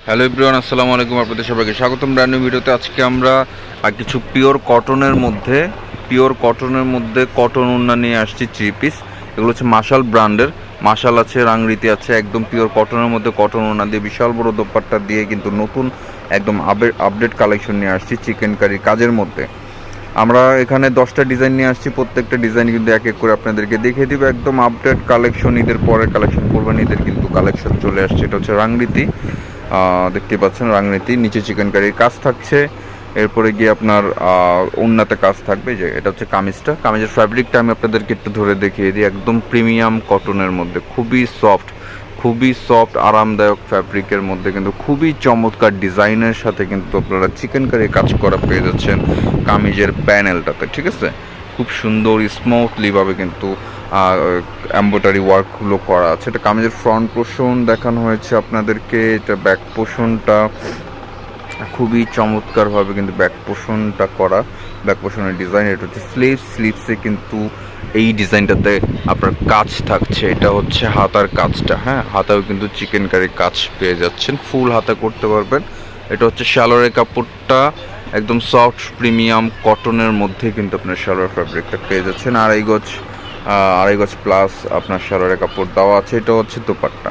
Hello everyone, আসসালামু আলাইকুম। আপনাদের সবাইকে স্বাগতম ব্র্যান্ড নিউ ভিডিওতে। আজকে আমরা কিছু পিওর কটনের মধ্যে কটন ওড়না নিয়ে আসছি 3 পিস। এগুলো হচ্ছে মাশাল ব্র্যান্ডের। মাশাল আছে, রাংরীতি আছে, একদম পিওর কটনের মধ্যে কটন ওড়না দিয়ে বিশাল বড় দোপাট্টা দিয়ে কিন্তু নতুন একদম আপডেট কালেকশন নিয়ে আসছি চিকেন কারি কাজের মধ্যে। আমরা এখানে 10টা ডিজাইন নিয়ে আসছি, প্রত্যেকটা ডিজাইন কিন্তু এক এক করে আপনাদেরকে দেখিয়ে দিব। একদম আপডেট কালেকশন, ঈদের পরের কালেকশন, কোরবানি ঈদের কিন্তু কালেকশন চলে আসছে। এটা হচ্ছে রাংরীতি, দেখতে পাচ্ছেন রাংরীতি, নিচে চিকেন কারির কাজ থাকছে। এরপরে গিয়ে আপনার ওড়নাতে কাজ থাকবে। যে এটা হচ্ছে কামিজের ফ্যাব্রিকটা আমি আপনাদেরকে একটু ধরে দেখিয়ে দিই। একদম প্রিমিয়াম কটনের মধ্যে খুবই সফট আরামদায়ক ফ্যাব্রিকের মধ্যে কিন্তু খুবই চমৎকার ডিজাইনের সাথে কিন্তু আপনারা চিকেন কারি কাজ করা পেয়ে যাচ্ছেন কামিজের প্যানেলটাতে। ঠিক আছে, খুব সুন্দর স্মুথলিভাবে কিন্তু এমব্রয়ডারি ওয়ার্কগুলো করা আছে। এটা কামিজের ফ্রন্ট পোর্শন দেখানো হয়েছে আপনাদেরকে। এটা ব্যাক পোর্শনটা খুবই চমৎকারভাবে কিন্তু ব্যাক পোর্শনের ডিজাইন। এটা হচ্ছে স্লিভসে কিন্তু এই ডিজাইনটাতে আপনার কাজ থাকছে। এটা হচ্ছে হাতার কাজটা, হ্যাঁ, হাতাও কিন্তু চিকেন কারি কাজ পেয়ে যাচ্ছেন, ফুল হাতা করতে পারবেন। এটা হচ্ছে সালোয়ারের কাপড়টা, একদম সফট প্রিমিয়াম কটনের মধ্যে কিন্তু আপনার সালোয়ার ফ্যাব্রিকটা পেয়ে যাচ্ছেন। আড়াই গজ প্লাস আপনার সালোয়ারের কাপড় দেওয়া আছে। এটা হচ্ছে দোপাট্টা,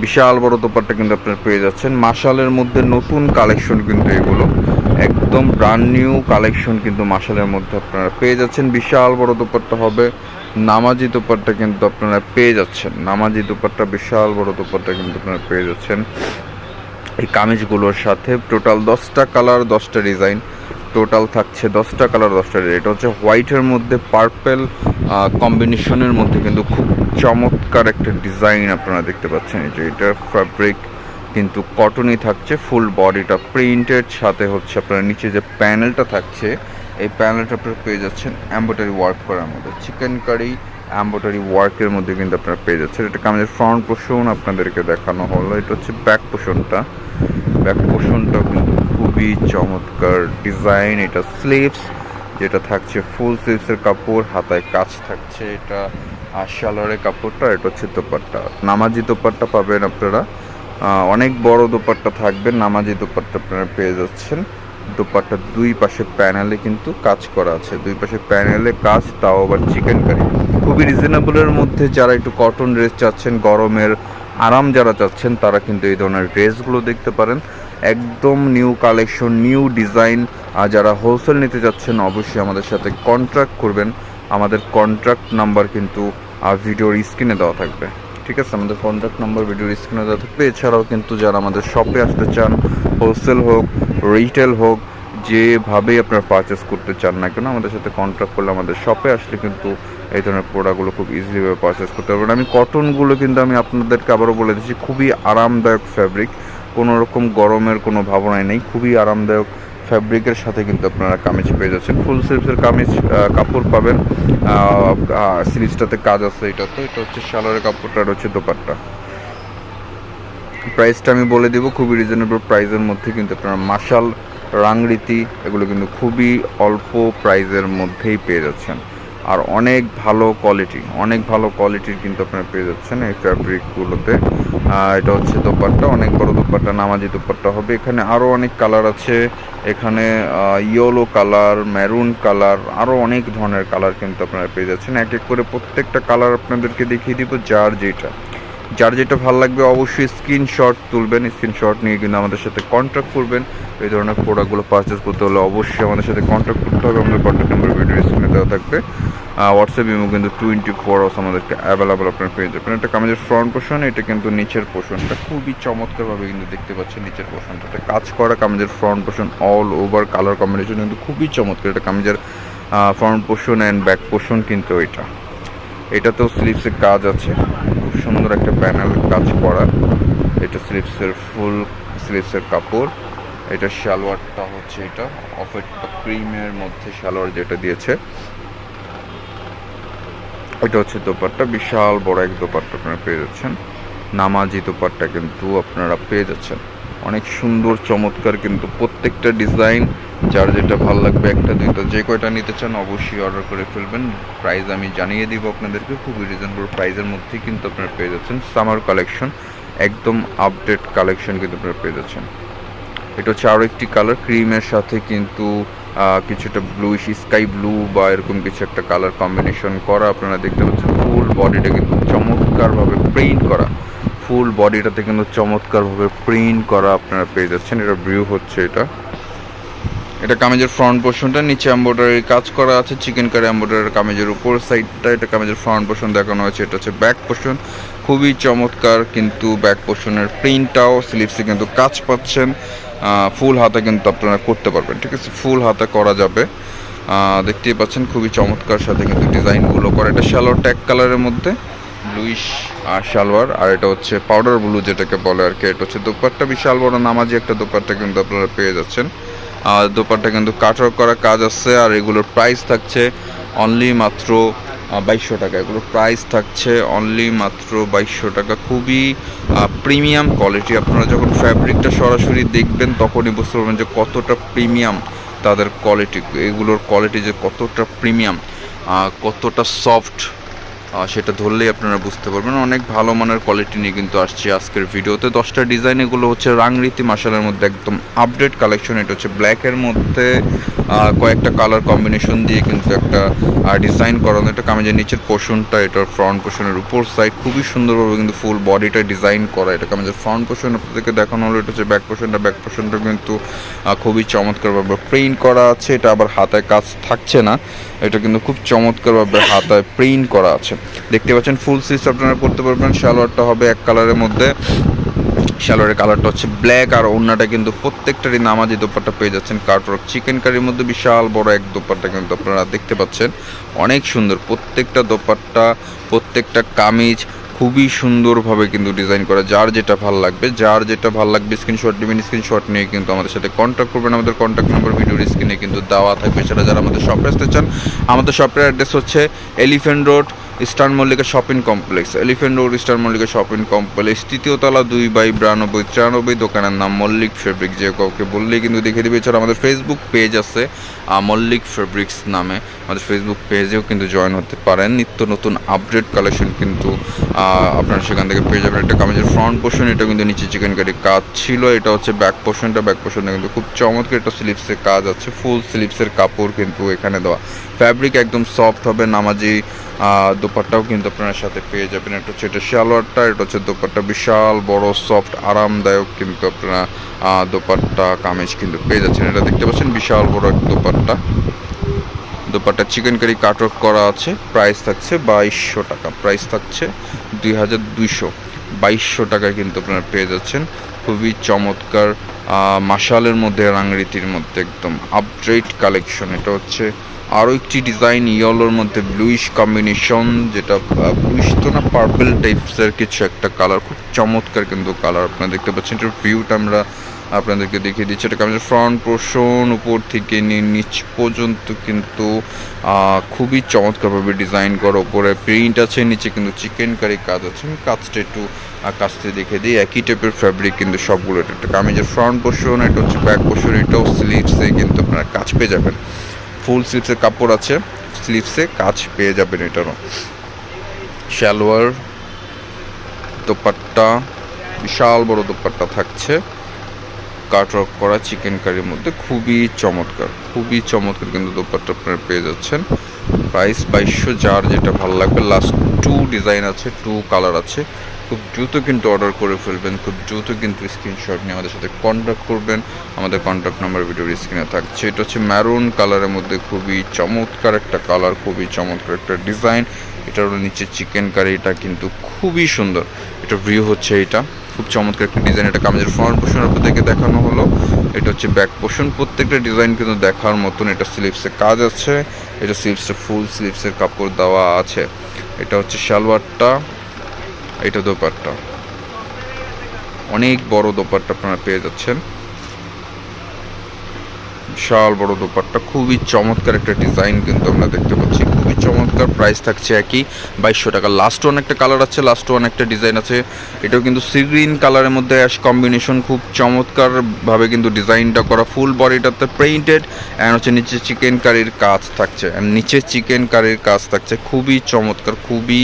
বিশাল বড় দোপাট্টা কিন্তু আপনারা পেয়ে যাচ্ছেন। মাশালের মধ্যে নতুন কালেকশন কিন্তু এগুলো, একদম ব্র্যান্ড নিউ কালেকশন কিন্তু মাশালের মধ্যে আপনারা পেয়ে যাচ্ছেন। বিশাল বড় দোপাট্টা হবে, নামাজি দোপাট্টা কিন্তু আপনারা পেয়ে যাচ্ছেন। বিশাল বড় দোপাট্টা কিন্তু আপনারা পেয়ে যাচ্ছেন এই কামিজগুলোর সাথে। টোটাল 10টা কালার 10টা ডিজাইন, টোটাল থাকছে 10টা কালার 10টা ডিজাইন। এটা হচ্ছে হোয়াইটের মধ্যে পার্পেল কম্বিনেশনের মধ্যে কিন্তু খুব চমৎকার একটা ডিজাইন আপনারা দেখতে পাচ্ছেন। এই যে এটার ফ্যাব্রিক কিন্তু কটনই থাকছে, ফুল বডিটা প্রিন্টেড, সাথে হচ্ছে আপনার নিচে যে প্যানেলটা থাকছে এই প্যানেলটা আপনারা পেয়ে যাচ্ছেন এমব্রয়ডারি ওয়ার্ক করার মধ্যে। চিকেন কারি এমব্রয়ডারি ওয়ার্কের মধ্যে কিন্তু আপনারা পেয়ে যাচ্ছেন। এটা আমাদের ফ্রন্ট পোর্শন আপনাদেরকে দেখানো হলো। এটা হচ্ছে ব্যাক পোর্শনটা কিন্তু খুবই চমৎকার ডিজাইন। এটা স্লিভস, যেটা থাকছে ফুল স্লিভসের কাপড়, হাতায় কাজ থাকছে। এটা সালোয়ারের কাপড়টা। এটা হচ্ছে দোপাট্টা, নামাজি দোপাট্টা পাবেন আপনারা। অনেক বড় দোপাট্টা থাকবে, নামাজি দোপাট্টা আপনারা পেয়ে যাচ্ছেন। দোপাট্টার দুই পাশে প্যানেলে কিন্তু কাজ করা আছে, দুই পাশে প্যানেলে কাজ, তাও আবার চিকেন কারি। খুবই রিজনেবলের মধ্যে যারা একটু কটন ড্রেস চাচ্ছেন, গরমের আরাম যারা চাচ্ছেন, তারা কিন্তু এই ধরনের ড্রেসগুলো দেখতে পারেন। একদম নিউ কালেকশন, নিউ ডিজাইন। আর যারা হোলসেল নিতে যাচ্ছেন অবশ্যই আমাদের সাথে কন্ট্যাক্ট করবেন। আমাদের কন্ট্যাক্ট নাম্বার কিন্তু ভিডিওর স্ক্রিনে দেওয়া থাকবে। ঠিক আছে, আমাদের কন্ট্যাক্ট নাম্বার ভিডিওর স্ক্রিনে দেওয়া থাকবে। এছাড়াও কিন্তু যারা আমাদের শপে আসতে চান, হোলসেল হোক রিটেল হোক, যেভাবেই আপনারা পারচেস করতে চান না কেন, আমাদের সাথে কন্ট্যাক্ট করলে আমাদের শপে আসলে কিন্তু এই ধরনের প্রোডাক্টগুলো খুব ইজিলিভাবে পারচেস করতে পারবেন। আমি কটনগুলো কিন্তু আমি আপনাদেরকে আবারও বলে দিচ্ছি, খুবই আরামদায়ক ফ্যাব্রিক, কোনো রকম গরমের কোনো ভাবনাই নেই। খুবই আরামদায়ক ফ্যাব্রিকের সাথে কিন্তু আপনারা কামিজ পেয়ে যাচ্ছেন। ফুল স্লিভসের কামিজ কাপড় পাবেন, স্লিভসটাতে কাজ আছে। এটা হচ্ছে সালোয়ারের কাপড়টা, এটা হচ্ছে দোপাট্টা। প্রাইসটা আমি বলে দেবো, খুবই রিজনেবল প্রাইসের মধ্যে কিন্তু আপনারা মাশাল, রাংরীতি এগুলো কিন্তু খুবই অল্প প্রাইসের মধ্যেই পেয়ে যাচ্ছেন। আর অনেক ভালো কোয়ালিটির কিন্তু আপনারা পেয়ে যাচ্ছেন এই ফ্যাব্রিকগুলোতে। এটা হচ্ছে দোপাট্টা, অনেক বড় দোপাট্টা, নামাজি দোপাট্টা হবে। এখানে আরও অনেক কালার আছে, এখানে ইয়েলো কালার, মেরুন কালার, আরও অনেক ধরনের কালার কিন্তু আপনারা পেয়ে যাচ্ছেন। এক এক করে প্রত্যেকটা কালার আপনাদেরকে দেখিয়ে দিব। যার যেটা ভালো লাগবে অবশ্যই স্ক্রিনশট তুলবেন, স্ক্রিনশট নিয়ে কিন্তু আমাদের সাথে কন্ট্যাক্ট করবেন। এই ধরনের প্রোডাক্টগুলো পারচেস করতে হলে অবশ্যই আমাদের সাথে কন্ট্যাক্ট করতে হবে। আমাদের কন্ট্যাক্ট নাম্বার ভিডিও স্ক্রিনে দেওয়া থাকবে। হোয়াটসঅ্যাপ ইমো কিন্তু 24 আওয়ার্স আমাদেরকে অ্যাভেলেবল আপনারা পেয়ে যাবেন। এটা কামিজের ফ্রন্ট পোর্শন, এটা কিন্তু নিচের পোর্শনটা খুবই চমৎকারভাবে কিন্তু দেখতে পাচ্ছেন। নিচের পোর্শনটাতে কাজ করা কামিজের front portion, all over colour combination কিন্তু খুবই চমৎকার। এটা কামিজের front portion and back portion কিন্তু এটাতেও স্লিভসের কাজ আছে, খুব সুন্দর একটা প্যানেল কাজ করা। এটা ফুল স্লিভসের কাপড়। এটা সালোয়ারটা হচ্ছে এটা অফ ক্রিমের মধ্যে সালোয়ার যেটা দিয়েছে। এটা হচ্ছে দোপাট্টা, বিশাল বড় এক দোপাট্টা আপনারা পেয়ে যাচ্ছেন। নামাজি দোপাট্টা কিন্তু আপনারা পেয়ে যাচ্ছেন, অনেক সুন্দর চমৎকার কিন্তু প্রত্যেকটা ডিজাইন। যার যেটা ভালো লাগবে, একটা দুইটা যে কয়টা নিতে চান অবশ্যই অর্ডার করে ফেলবেন। প্রাইস আমি জানিয়ে দিব আপনাদেরকে, খুবই রিজনেবল প্রাইসের মধ্যে কিন্তু আপনারা পেয়ে যাচ্ছেন। সামার কালেকশন, একদম আপডেট কালেকশন কিন্তু আপনারা পেয়ে যাচ্ছেন। এটা হচ্ছে আরও একটি কালার, ক্রিমের সাথে কিন্তু কিছুটা ব্লুইশ স্কাই ব্লু বা এরকম কিছু একটা কালার কম্বিনেশন করা আপনারা দেখতে পাচ্ছেন। ফুল বডিটা কিন্তু চমৎকারভাবে প্রিন্ট করা, ফুল বডিটাতে কিন্তু চমৎকারভাবে প্রিন্ট করা আপনারা পেয়ে যাচ্ছেন। এটা ব্রিউ হচ্ছে এটা কামিজের ফ্রন্ট পোর্শনটা, নিচে এমব্রয়ডারি কাজ করা আছে চিকেন কারি এমব্রয়ডারি কামিজের উপর সাইডটা। এটা কামিজের ফ্রন্ট পোর্শন দেখানো হয়েছে। এটা হচ্ছে ব্যাক পোর্শন, খুবই চমৎকার কিন্তু ব্যাক পোর্শনের প্রিন্টটাও, স্লিভসে কিন্তু কাজ পাচ্ছেন। ফুল হাতে কিন্তু আপনারা করতে পারবেন, ঠিক আছে, ফুল হাতে করা যাবে। দেখতেই পাচ্ছেন খুবই চমৎকার সাথে কিন্তু ডিজাইনগুলো করা। এটা শ্যালো ট্যাগ কালারের মধ্যে ব্লুইশ আর সালোয়ার, আর এটা হচ্ছে পাউডার ব্লু যেটাকে বলে আর কি। এটা হচ্ছে দোপাট্টা, বিশাল বড় নামাজি একটা দোপাট্টা কিন্তু আপনারা পেয়ে যাচ্ছেন। আর দোপাট্টা কিন্তু কাটওয়ার্ক করা কাজ আছে। আর এগুলোর প্রাইস থাকছে অনলি মাত্র 2200 টাকা। এগুলোর প্রাইস থাকছে অনলি মাত্র 2200 টাকা। খুবই প্রিমিয়াম কোয়ালিটি। আপনারা যখন ফ্যাব্রিকটা সরাসরি দেখবেন তখনই বুঝতে পারবেন যে কতটা প্রিমিয়াম তাদের কোয়ালিটি, এগুলোর কোয়ালিটি যে কতটা প্রিমিয়াম, কতটা সফট, সেটা ধরলেই আপনারা বুঝতে পারবেন। অনেক ভালো মানের কোয়ালিটি নিয়ে কিন্তু আসছে আজকের ভিডিওতে। 10টা ডিজাইন, এগুলো হচ্ছে রাংরীতি মাসালের মধ্যে একদম আপডেট কালেকশন। এটা হচ্ছে ব্ল্যাকের মধ্যে কয়েকটা কালার কম্বিনেশন দিয়ে কিন্তু একটা ডিজাইন করানো। এটা কামিজের নিচের পোর্শনটা, এটার ফ্রন্ট পোর্শনের উপর সাইড খুবই সুন্দরভাবে কিন্তু ফুল বডিটা ডিজাইন করা। এটা কামিজের ফ্রন্ট পোর্শন আপনাদেরকে দেখানো হলো। এটা হচ্ছে ব্যাক পোর্শনটা, ব্যাক পোর্শনটা কিন্তু খুবই চমৎকারভাবে প্রিন্ট করা আছে। এটা আবার হাতায় কাজ থাকছে না, এটা কিন্তু খুব চমৎকারভাবে হাতায় প্রিন্ট করা আছে। দেখতে পাচ্ছেন ফুল স্লিভস আপনারা করতে পারবেন। সালোয়ারটা হবে এক কালারের মধ্যে, সালোয়ারের কালারটা হচ্ছে ব্ল্যাক। আর ওড়নাটা কিন্তু প্রত্যেকটারই নামাজি দোপাট্টা পেয়ে যাচ্ছেন কাটওয়ার্ক চিকেন কারির মধ্যে। বিশাল বড় এক দোপাট্টা কিন্তু আপনারা দেখতে পাচ্ছেন, অনেক সুন্দর প্রত্যেকটা দোপাট্টা, প্রত্যেকটা কামিজ খুবই সুন্দরভাবে কিন্তু ডিজাইন করা। যার যেটা ভালো লাগবে, স্ক্রিনশট নেবেন, স্ক্রিনশট নিয়ে কিন্তু আমাদের সাথে কন্ট্যাক্ট করবেন। আমাদের কন্ট্যাক্ট নাম্বার ভিডিওর স্ক্রিনে কিন্তু দেওয়া থাকবে। সেটা যারা আমাদের শপে আসতে চান, আমাদের শপের অ্যাড্রেস হচ্ছে elephant road eastern Mallika shopping complex, elephant road eastern Mallika shopping complex, তৃতীয় তলা 2/9293। দোকানের নাম মল্লিক ফেব্রিক। যে কাউকে বললেই কিন্তু দেখে দেবে। এছাড়া আমাদের ফেসবুক পেজ আছে মল্লিক ফেব্রিক্স নামে, আমাদের ফেসবুক পেজেও কিন্তু জয়েন হতে পারেন। নিত্য নতুন আপডেট কালেকশন কিন্তু আপনারা সেখান থেকে পেয়ে যাবেন। একটা কামিজের ফ্রন্ট পোর্শন, এটা কিন্তু নিচে চিকেন কারি কাজ ছিল। এটা হচ্ছে ব্যাক পোর্শনটা, ব্যাক পোর্শনটা কিন্তু খুব চমৎকার একটা স্লিভসের কাজ আছে। ফুল স্লিভসের কাপড় কিন্তু এখানে দেওয়া, ফ্যাব্রিক একদম সফট হবে। নামাজি দোপাট্টাও কিন্তু আপনার সাথে পেয়ে যাবেন। এটা হচ্ছে এটা সালোয়ারটা, এটা হচ্ছে দোপাট্টা, বিশাল বড় সফট আরামদায়ক কিন্তু আপনারা দোপাট্টা কামিজ কিন্তু পেয়ে যাচ্ছেন। এটা দেখতে পাচ্ছেন বিশাল বড় এক দোপাট্টা, দোপাট্টা চিকেন কারি কাটওয়ার্ক করা আছে। প্রাইস থাকছে 2200 টাকা, প্রাইস থাকছে 2200, 2200 টাকায় কিন্তু আপনারা পেয়ে যাচ্ছেন। খুবই চমৎকার মাশালের মধ্যে, রাংরীতির মধ্যে একদম আপডেট কালেকশন। এটা হচ্ছে আরও একটি ডিজাইন ইয়েলোর মধ্যে ব্লুইশ কম্বিনেশন, যেটা ব্লুইশ তো না, পার্পল টাইপসের কিছু একটা কালার, খুব চমৎকার কিন্তু কালার। আপনারা দেখতে পাচ্ছেন এটার ভিউটা আমরা আপনাদেরকে দেখিয়ে দিচ্ছি। এটা কামিজের ফ্রন্ট পোর্শন উপর থেকে নিয়ে নিচ পর্যন্ত কিন্তু খুবই চমৎকারভাবে ডিজাইন করা। উপরে প্রিন্ট আছে, নিচে কিন্তু চিকেন কারি কাজ আছে। আমি কাজটা একটু কাছ থেকে দেখে দিই। একই টাইপের ফ্যাব্রিক কিন্তু সবগুলো। এটা একটা কামিজের ফ্রন্ট পোর্শন, এটা হচ্ছে ব্যাক পোর্শন। এটাও স্লিভসে কিন্তু আপনারা কাজ পেয়ে যাবেন, ফুল স্লিভসের কাপড় আছে, স্লিভসে কাজ পেয়ে যাবেন। এটারও সালোয়ার, দোপাট্টা, বিশাল বড় দোপাট্টা থাকছে কাটওয়ার্ক করা চিকেন কারির মধ্যে। খুবই চমৎকার, খুবই চমৎকার কিন্তু দোপাট্টা আপনারা পেয়ে যাচ্ছেন। প্রাইস 2200। যার যেটা ভালো লাগবে, লাস্ট 2 ডিজাইন আছে, 2 কালার আছে। খুব দ্রুত কিন্তু অর্ডার করে ফেলবেন, খুব দ্রুত কিন্তু স্ক্রিনশট নিয়ে আমাদের সাথে কন্ট্যাক্ট করবেন। আমাদের কন্ট্যাক্ট নাম্বার ভিডিওর স্ক্রিনে থাকছে। এটা হচ্ছে ম্যারুন কালারের মধ্যে, খুবই চমৎকার একটা কালার, খুবই চমৎকার একটা ডিজাইন। এটার নিচে চিকেন কারি, এটা কিন্তু খুবই সুন্দর। এটা ভিউ হচ্ছে এইটা, খুব চমৎকার একটা ডিজাইন। এটা কামিজের ফ্রন্ট পোর্শন আপনাদেরকে দেখানো হলো। এটা হচ্ছে ব্যাক পোর্শন, প্রত্যেকটা ডিজাইন কিন্তু দেখার মতন। এটা স্লিভসে কাজ আছে, এটা স্লিভসে ফুল স্লিভসের কাপড় দেওয়া আছে। এটা হচ্ছে সালোয়ারটা, এটা দোপাট্টা, অনেক বড় দোপাট্টা আপনারা পেয়ে যাচ্ছেন। বিশাল বড় দোপাট্টা, খুবই চমৎকার একটা ডিজাইন কিন্তু আমরা দেখতে পাচ্ছি, খুবই চমৎকার, প্রাইস থাকছে একই 2200 টাকা। লাস্ট ওয়ান একটা কালার আছে, লাস্ট ওয়ান একটা ডিজাইন আছে, এটাও কিন্তু সি গ্রিন কালারের মধ্যে অ্যাশ কম্বিনেশন, খুব চমৎকারভাবে কিন্তু ডিজাইনটা করা, ফুল বডিটাতে প্রিন্টেড অ্যান্ড হচ্ছে নিচে চিকেন কারির কাজ থাকছে, নিচে চিকেন কারির কাজ থাকছে, খুবই চমৎকার, খুবই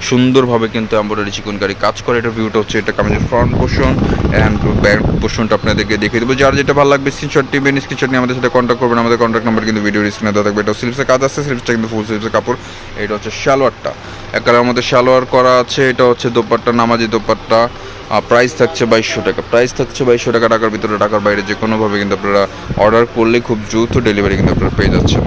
সুন্দরভাবে কিন্তু এমব্রয়ডারি চিকেন কারি কাজ করে। এটা ভিউটা হচ্ছে এটা কামিজের ফ্রন্ট পোর্শন অ্যান্ড ব্যাক পোর্শনটা আপনাদেরকে দেখিয়ে দেবো। যার যেটা ভালো লাগবে স্ক্রিনশট নেবেন, স্ক্রিনশট নিয়ে আমাদের সাথে কন্ট্যাক্ট করবেন। আমাদের কন্ট্যাক্ট নাম্বার কিন্তু ভিডিওর স্ক্রিনে দেওয়া থাকবে। এটা স্লিভসের কাজ আছে, স্লিভসটা কিন্তু ফুল স্লিভসের কাপড়। এটা হচ্ছে সালোয়ারটা, এক কালারের মধ্যে সালোয়ার করা আছে। এটা হচ্ছে দোপাট্টা, নামাজি দোপাট্টা। প্রাইস থাকছে 2200 টাকা, প্রাইস থাকছে 2200 টাকা। ঢাকার ভিতরে, ঢাকার বাইরে যে কোনোভাবে কিন্তু আপনারা অর্ডার করলে খুব দ্রুত ডেলিভারি কিন্তু আপনারা পেয়ে যাচ্ছেন।